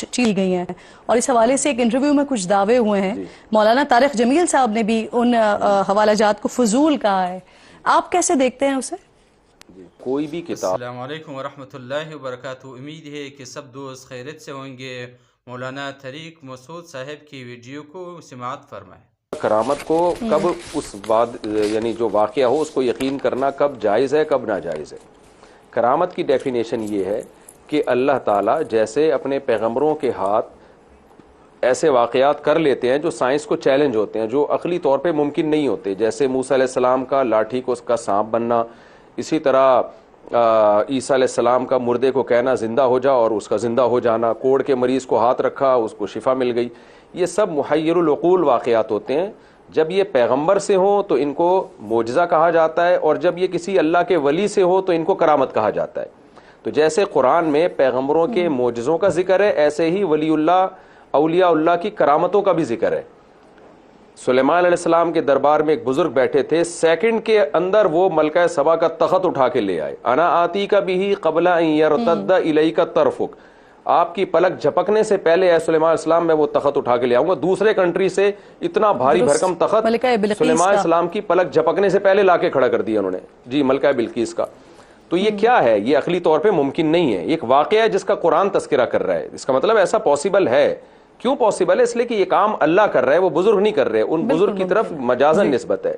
کچھ چیز گئی ہیں، اور اس حوالے سے ایک انٹرویو میں کچھ دعوے ہوئے ہیں، مولانا طارق جمیل صاحب نے بھی ان حوالہ جات کو فضول کہا ہے، آپ کیسے دیکھتے ہیں اسے؟ کوئی بھی کتاب۔ السلام علیکم ورحمۃ اللہ وبرکاتہ۔ امید ہے کہ سب دوست خیریت سے ہوں گے۔ مولانا طارق مسعود صاحب کی ویڈیو کو سماعت فرمائیں۔ کرامت کو کب اس بعد یعنی جو واقعہ ہو اس کو یقین کرنا کب جائز ہے کب ناجائز ہے۔ کرامت کی ڈیفینیشن یہ ہے کہ اللہ تعالیٰ جیسے اپنے پیغمبروں کے ہاتھ ایسے واقعات کر لیتے ہیں جو سائنس کو چیلنج ہوتے ہیں، جو عقلی طور پہ ممکن نہیں ہوتے، جیسے موسیٰ علیہ السلام کا لاٹھی کو اس کا سانپ بننا، اسی طرح عیسیٰ علیہ السلام کا مردے کو کہنا زندہ ہو جا اور اس کا زندہ ہو جانا، کوڑ کے مریض کو ہاتھ رکھا اس کو شفا مل گئی۔ یہ سب محیر العقول واقعات ہوتے ہیں۔ جب یہ پیغمبر سے ہوں تو ان کو معجزہ کہا جاتا ہے، اور جب یہ کسی اللہ کے ولی سے ہو تو ان کو کرامت کہا جاتا ہے۔ تو جیسے قرآن میں پیغمبروں کے معجزوں کا ذکر ہے، ایسے ہی ولی اللہ اولیاء اللہ کی کرامتوں کا بھی ذکر ہے۔ سلیمان علیہ السلام کے دربار میں ایک بزرگ بیٹھے تھے، سیکنڈ کے اندر وہ ملکہ سبا کا تخت اٹھا کے لے آئے۔ انا آتی کا بھی قبل ان یرتد الیک طرفک، آپ کی پلک جھپکنے سے پہلے اے سلیمان علیہ السلام میں وہ تخت اٹھا کے لے آؤں گا۔ دوسرے کنٹری سے اتنا بھاری بھرکم تخت سلیمان علیہ السلام کی پلک جھپکنے سے پہلے لا کے کھڑا کر دیا انہوں نے، جی ملکہ بلقیس کا۔ تو یہ کیا ہے؟ یہ عقلی طور پہ ممکن نہیں ہے، ایک واقعہ ہے جس کا قرآن تذکرہ کر رہا ہے۔ اس کا مطلب ایسا پاسبل ہے۔ کیوں پاسبل ہے؟ اس لیے کہ یہ کام اللہ کر رہا ہے، وہ بزرگ نہیں کر رہے، ان بزرگ کی طرف مجازن نسبت ہے۔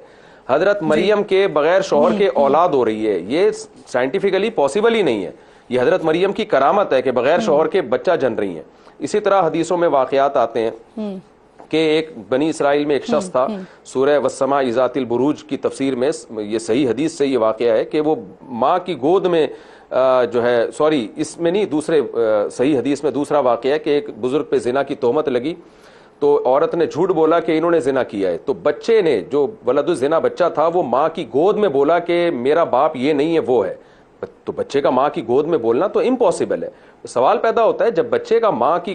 حضرت مریم کے بغیر شوہر کے اولاد ہو رہی ہے، یہ سائنٹیفکلی پاسبل ہی نہیں ہے۔ یہ حضرت مریم کی کرامت ہے کہ بغیر شوہر کے بچہ جن رہی ہیں۔ اسی طرح حدیثوں میں واقعات آتے ہیں کہ ایک بنی اسرائیل میں ایک شخص تھا، سورہ والسماء ذات البروج کی تفسیر میں یہ صحیح حدیث سے یہ واقعہ ہے کہ وہ ماں کی گود میں جو ہے، سوری اس میں نہیں، دوسرے صحیح حدیث میں دوسرا واقعہ ہے کہ ایک بزرگ پہ زنا کی تہمت لگی تو عورت نے جھوٹ بولا کہ انہوں نے زنا کیا ہے، تو بچے نے جو ولد الزنا بچہ تھا وہ ماں کی گود میں بولا کہ میرا باپ یہ نہیں ہے وہ ہے۔ تو بچے کا ماں کی گود میں بولنا تو امپاسبل ہے۔ سوال پیدا ہوتا ہے جب بچے کا ماں کی